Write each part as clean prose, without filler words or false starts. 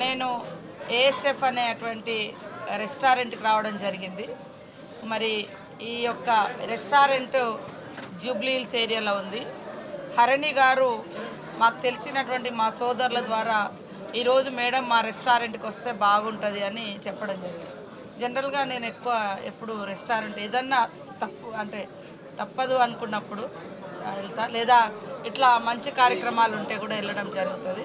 నేను ఏఎస్ఎఫ్ అనేటువంటి రెస్టారెంట్కి రావడం జరిగింది. మరి ఈ యొక్క రెస్టారెంట్ జూబ్లీ హిల్స్ ఏరియాలో ఉంది. హరిణి గారు మాకు తెలిసినటువంటి మా సోదరుల ద్వారా ఈరోజు మేడం మా రెస్టారెంట్కి వస్తే బాగుంటుంది అని చెప్పడం జరిగింది. జనరల్గా నేను ఎప్పుడు రెస్టారెంట్ ఏదన్నా తప్పదు అనుకున్నప్పుడు వెళ్తా, లేదా ఇట్లా మంచి కార్యక్రమాలు ఉంటే కూడా వెళ్ళడం జరుగుతుంది.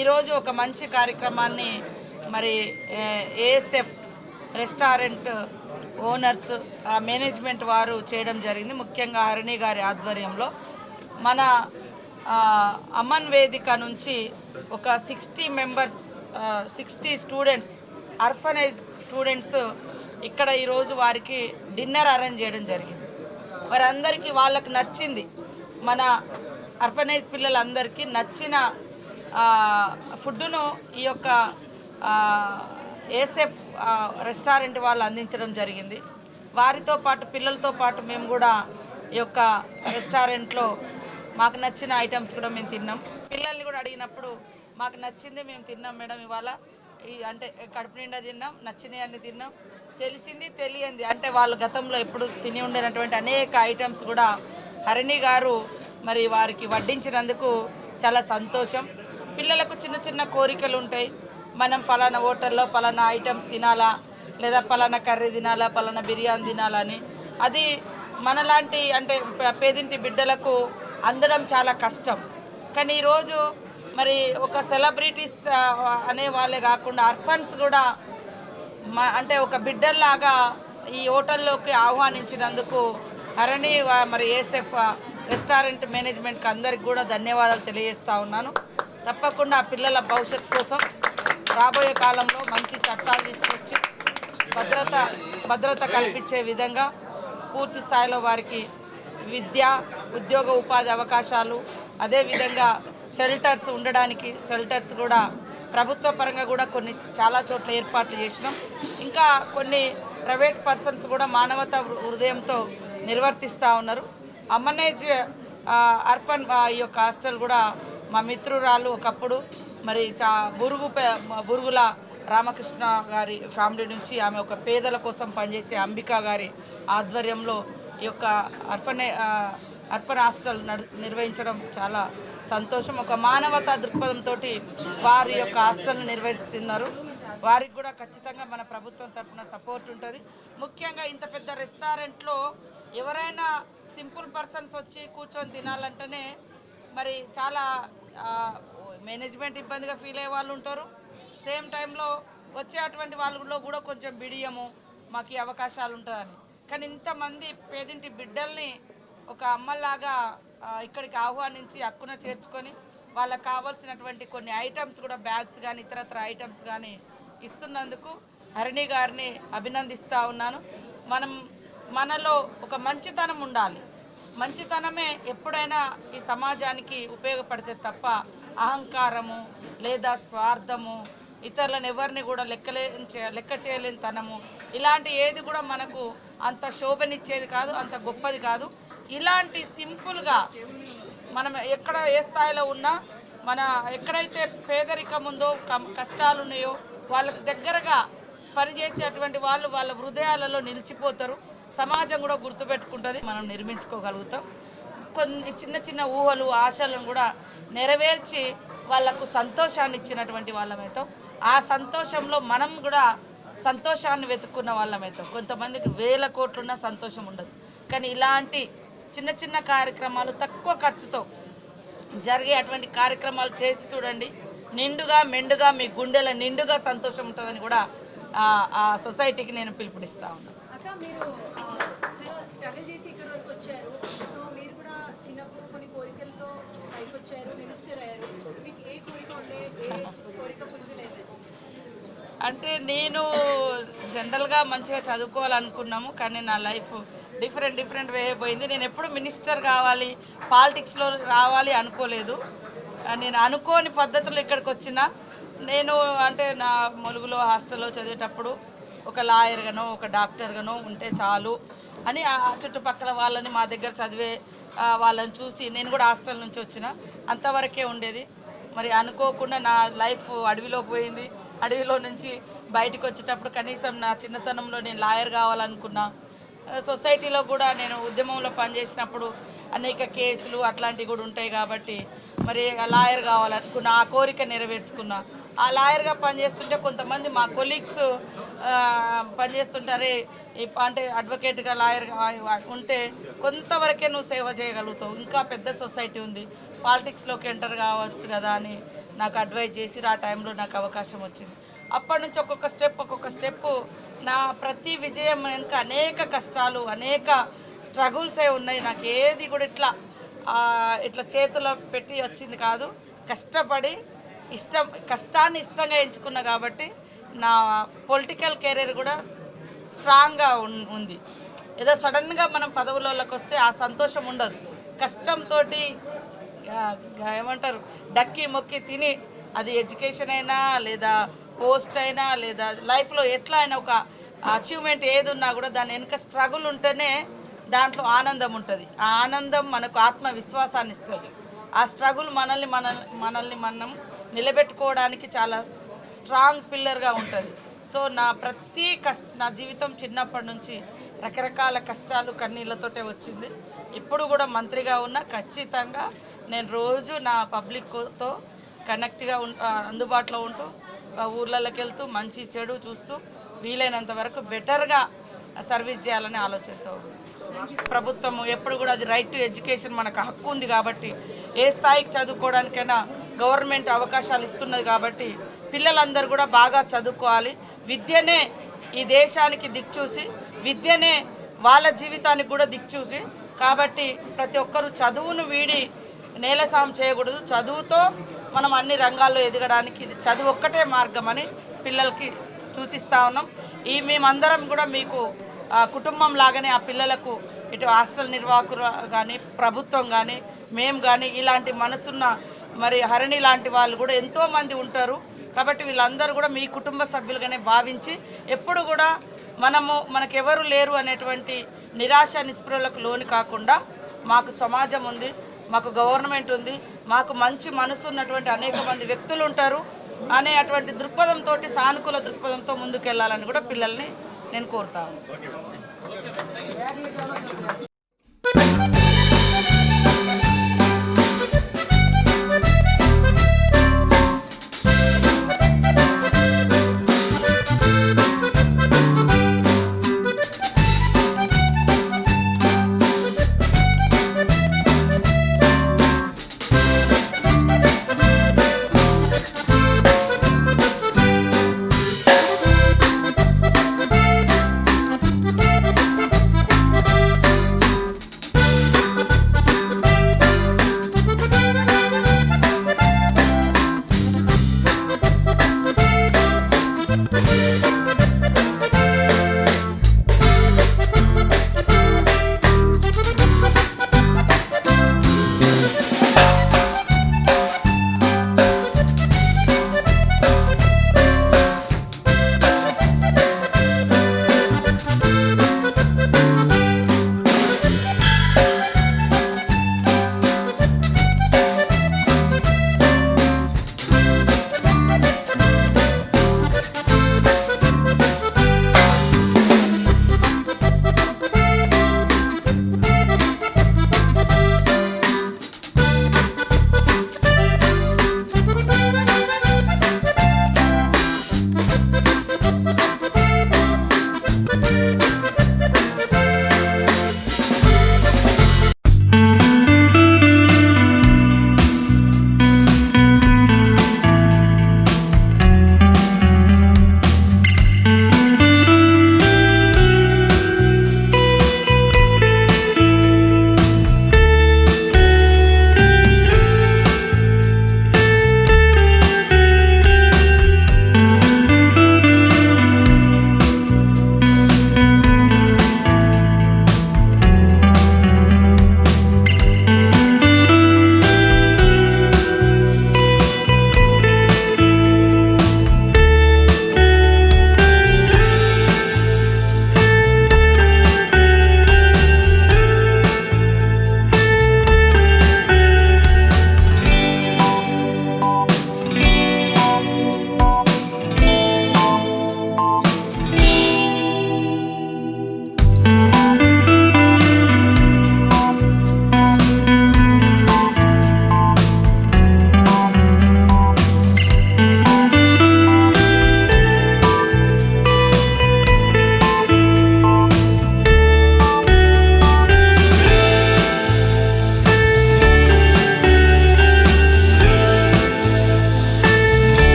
ఈరోజు ఒక మంచి కార్యక్రమాన్ని మరి ఏఎస్ఎఫ్ రెస్టారెంట్ ఓనర్స్ మేనేజ్మెంట్ వారు చేయడం జరిగింది. ముఖ్యంగా హరిణి గారి ఆధ్వర్యంలో మన అమన్ వేదిక నుంచి ఒక 60 మెంబర్స్ 60 స్టూడెంట్స్ ఆర్ఫనైజ్ స్టూడెంట్స్ ఇక్కడ ఈరోజు వారికి డిన్నర్ అరేంజ్ చేయడం జరిగింది. వారందరికీ వాళ్ళకి నచ్చింది, మన ఆర్ఫనైజ్ పిల్లలందరికీ నచ్చిన ఫుడ్డును ఈ యొక్క ఏఎస్ఎఫ్ రెస్టారెంట్ వాళ్ళు అందించడం జరిగింది. వారితో పాటు పిల్లలతో పాటు మేము కూడా ఈ యొక్క రెస్టారెంట్లో మాకు నచ్చిన ఐటమ్స్ కూడా మేము తిన్నాం. పిల్లల్ని కూడా అడిగినప్పుడు మాకు నచ్చింది మేము తిన్నాం మేడం, ఇవాళ అంటే కడుపు నిండా తిన్నాం, నచ్చినవన్నీ తిన్నాం, తెలిసింది తెలియంది అంటే వాళ్ళు గతంలో ఎప్పుడు తిని ఉండేటటువంటి అనేక ఐటమ్స్ కూడా హరిణి గారు మరి వారికి వడ్డించినందుకు చాలా సంతోషం. పిల్లలకు చిన్న చిన్న కోరికలు ఉంటాయి, మనం పలానా హోటల్లో పలానా ఐటమ్స్ తినాలా, లేదా పలానా కర్రీ తినాలా, పలానా బిర్యానీ తినాలని. అది మనలాంటి అంటే పేదింటి బిడ్డలకు అందడం చాలా కష్టం. కానీ ఈరోజు మరి ఒక సెలబ్రిటీస్ అనే వాళ్ళే కాకుండా అర్ఫన్స్ కూడా అంటే ఒక బిడ్డల్లాగా ఈ హోటల్లోకి ఆహ్వానించినందుకు హరిణి మరి ఏఎస్ఎఫ్ రెస్టారెంట్ మేనేజ్మెంట్కి అందరికి కూడా ధన్యవాదాలు తెలియజేస్తూ ఉన్నాను. తప్పకుండా ఆ పిల్లల భవిష్యత్తు కోసం రాబోయే కాలంలో మంచి చట్టాలు తీసుకొచ్చి భద్రత కల్పించే విధంగా పూర్తి స్థాయిలో వారికి విద్య, ఉద్యోగ ఉపాధి అవకాశాలు, అదేవిధంగా షెల్టర్స్ ఉండడానికి షెల్టర్స్ కూడా ప్రభుత్వ పరంగా కూడా చాలా చోట్ల ఏర్పాట్లు చేసినాం. ఇంకా కొన్ని ప్రైవేట్ పర్సన్స్ కూడా మానవతా హృదయంతో నిర్వర్తిస్తూ ఉన్నారు. అమ్మనేజ్ అర్ఫన్ ఈ యొక్క హాస్టల్ కూడా మా మిత్రురాలు ఒకప్పుడు మరి బురుగుల రామకృష్ణ గారి ఫ్యామిలీ నుంచి ఆమె ఒక పేదల కోసం పనిచేసే అంబికా గారి ఆధ్వర్యంలో ఈ యొక్క అర్ఫన్ హాస్టల్ నిర్వహించడం చాలా సంతోషం. ఒక మానవతా దృక్పథంతో వారి యొక్క హాస్టల్ను నిర్వహిస్తున్నారు. వారికి కూడా ఖచ్చితంగా మన ప్రభుత్వం తరఫున సపోర్ట్ ఉంటుంది. ముఖ్యంగా ఇంత పెద్ద రెస్టారెంట్లో ఎవరైనా సింపుల్ పర్సన్స్ వచ్చి కూర్చొని తినాలంటేనే మరి చాలా మేనేజ్మెంట్ ఇబ్బందిగా ఫీల్ అయ్యే వాళ్ళు ఉంటారు. సేమ్ టైంలో వచ్చేటువంటి వాళ్ళలో కూడా కొంచెం బిడియము, మాకు ఈ అవకాశాలు ఉంటుందని. కానీ ఇంతమంది పేదింటి బిడ్డల్ని ఒక అమ్మలాగా ఇక్కడికి ఆహ్వానించి హక్కున చేర్చుకొని వాళ్ళకు కావాల్సినటువంటి కొన్ని ఐటమ్స్ కూడా బ్యాగ్స్ కానీ ఇతరత్ర ఐటమ్స్ కానీ ఇస్తున్నందుకు హరిణి గారిని అభినందిస్తూ ఉన్నాను. మనలో ఒక మంచితనం ఉండాలి. మంచితనమే ఎప్పుడైనా ఈ సమాజానికి ఉపయోగపడితే తప్ప అహంకారము లేదా స్వార్థము, ఇతరులను ఎవరిని కూడా లెక్క చేయలేని తనము, ఇలాంటి ఏది కూడా మనకు అంత శోభనిచ్చేది కాదు, అంత గొప్పది కాదు. ఇలాంటి సింపుల్గా మనం ఏ స్థాయిలో ఉన్నా ఎక్కడైతే పేదరికం ఉందో, కష్టాలు ఉన్నాయో వాళ్ళకు దగ్గరగా పనిచేసేటువంటి వాళ్ళ హృదయాలలో నిలిచిపోతారు. సమాజం కూడా గుర్తుపెట్టుకుంటుంది, మనం నిర్మించుకోగలుగుతాం. కొన్ని చిన్న చిన్న ఊహలు, ఆశలను కూడా నెరవేర్చి వాళ్లకు సంతోషాన్ని ఇచ్చినటువంటి వాళ్ళమవుతాం. ఆ సంతోషంలో మనం కూడా సంతోషాన్ని వెతుక్కున్న వాళ్ళమవుతాం. కొంతమందికి 1000 కోట్లున్నా సంతోషం ఉండదు. కానీ ఇలాంటి చిన్న చిన్న కార్యక్రమాలు తక్కువ ఖర్చుతో జరిగే అటువంటి కార్యక్రమాలు చేసి చూడండి. మెండుగా మీ గుండెల నిండుగా సంతోషం ఉంటుందని కూడా ఆ సొసైటీకి నేను పిలుపునిస్తా ఉన్నాను. అంటే నేను జనరల్గా మంచిగా చదువుకోవాలనుకున్నాము, కానీ నా లైఫ్ డిఫరెంట్ వే అయిపోయింది. నేను ఎప్పుడు మినిస్టర్ కావాలి, పాలిటిక్స్లో రావాలి అనుకోలేదు. నేను అనుకోని పద్ధతులు ఇక్కడికి వచ్చిన నేను అంటే నా ములుగులో హాస్టల్లో చదివేటప్పుడు ఒక లాయర్గానో ఒక డాక్టర్గానో ఉంటే చాలు అని ఆ చుట్టుపక్కల వాళ్ళని మా దగ్గర చదివే వాళ్ళని చూసి నేను కూడా హాస్టల్ నుంచి వచ్చిన అంతవరకే ఉండేది. మరి అనుకోకుండా నా లైఫ్ అడవిలోకి పోయింది. అడవిలో నుంచి బయటకు వచ్చేటప్పుడు కనీసం నా చిన్నతనంలో నేను లాయర్ కావాలనుకున్నా. సొసైటీలో కూడా నేను ఉద్యమంలో పనిచేసినప్పుడు అనేక కేసులు అట్లాంటివి కూడా ఉంటాయి కాబట్టి మరి లాయర్ కావాలనుకున్నా, ఆ కోరిక నెరవేర్చుకున్నా. ఆ లాయర్గా పనిచేస్తుంటే కొంతమంది మా కొలీగ్స్ పనిచేస్తుంటారే అంటే అడ్వకేట్గా లాయర్గా ఉంటే కొంతవరకే నువ్వు సేవ చేయగలుగుతావు, ఇంకా పెద్ద సొసైటీ ఉంది, పాలిటిక్స్లోకి ఎంటర్ కావచ్చు కదా అని నాకు అడ్వైజ్ చేసి ఆ టైంలో నాకు అవకాశం వచ్చింది. అప్పటి నుంచి ఒక్కొక్క స్టెప్పు నా ప్రతి విజయం వెనుక అనేక కష్టాలు, అనేక స్ట్రగుల్సే ఉన్నాయి. నాకు ఏది కూడా ఇట్లా చేతిలో పెట్టి వచ్చింది కాదు. కష్టపడి కష్టాన్ని ఇష్టంగా ఎంచుకున్నా కాబట్టి నా పొలిటికల్ కెరీర్ కూడా స్ట్రాంగ్గా ఉంది. ఏదో సడన్గా మనం పదవులలోకి వస్తే ఆ సంతోషం ఉండదు. కష్టంతో ఏమంటారు డక్కి మొక్కి తిని, అది ఎడ్యుకేషన్ అయినా లేదా పోస్ట్ అయినా లేదా లైఫ్లో ఎట్లా అయినా ఒక అచీవ్మెంట్ ఏది ఉన్నా కూడా దాని వెనుక స్ట్రగుల్ ఉంటేనే దాంట్లో ఆనందం ఉంటుంది. ఆ ఆనందం మనకు ఆత్మవిశ్వాసాన్ని ఇస్తుంది. ఆ స్ట్రగుల్ మనల్ని మనం నిలబెట్టుకోవడానికి చాలా స్ట్రాంగ్ పిల్లర్గా ఉంటుంది. సో నా జీవితం చిన్నప్పటి నుంచి రకరకాల కష్టాలు కన్నీళ్ళతోటే వచ్చింది. ఇప్పుడు కూడా మంత్రిగా ఉన్న ఖచ్చితంగా నేను రోజు నా పబ్లిక్తో కనెక్ట్గా అందుబాటులో ఉంటూ ఊర్లలోకి వెళ్తూ మంచి చెడు చూస్తూ వీలైనంత వరకు బెటర్గా సర్వీస్ చేయాలని ఆలోచనతో ప్రభుత్వం ఎప్పుడు కూడా అది రైట్ టు ఎడ్యుకేషన్ మనకు హక్కు ఉంది కాబట్టి ఏ స్థాయికి చదువుకోవడానికైనా గవర్నమెంట్ అవకాశాలు ఇస్తున్నది కాబట్టి పిల్లలందరూ కూడా బాగా చదువుకోవాలి. విద్యనే ఈ దేశానికి దిక్చూసి, విద్యనే వాళ్ళ జీవితానికి కూడా దిక్చూసి, కాబట్టి ప్రతి ఒక్కరూ చదువును వీడి నేలసాం చేయకూడదు. చదువుతో మనం అన్ని రంగాల్లో ఎదగడానికి ఇది చదువు ఒక్కటే మార్గం అని పిల్లలకి సూచిస్తూ ఉన్నాం. మేమందరం కూడా మీకు కుటుంబం లాగానే ఆ పిల్లలకు ఇటు హాస్టల్ నిర్వాహకులు కానీ ప్రభుత్వం కానీ మేము కానీ ఇలాంటి మనసున్న మరి హరిణి లాంటి వాళ్ళు కూడా ఎంతోమంది ఉంటారు. కాబట్టి వీళ్ళందరూ కూడా మీ కుటుంబ సభ్యులుగానే భావించి ఎప్పుడు కూడా మనకెవరు లేరు అనేటువంటి నిరాశ నిస్పృహలకు లోను కాకుండా మాకు సమాజం ఉంది, మాకు గవర్నమెంట్ ఉంది, మాకు మంచి మనసు ఉన్నటువంటి అనేక మంది వ్యక్తులు ఉంటారు అనే అటువంటి దృక్పథంతో, సానుకూల దృక్పథంతో ముందుకెళ్లాలని కూడా పిల్లల్ని నేను కోరుతాను.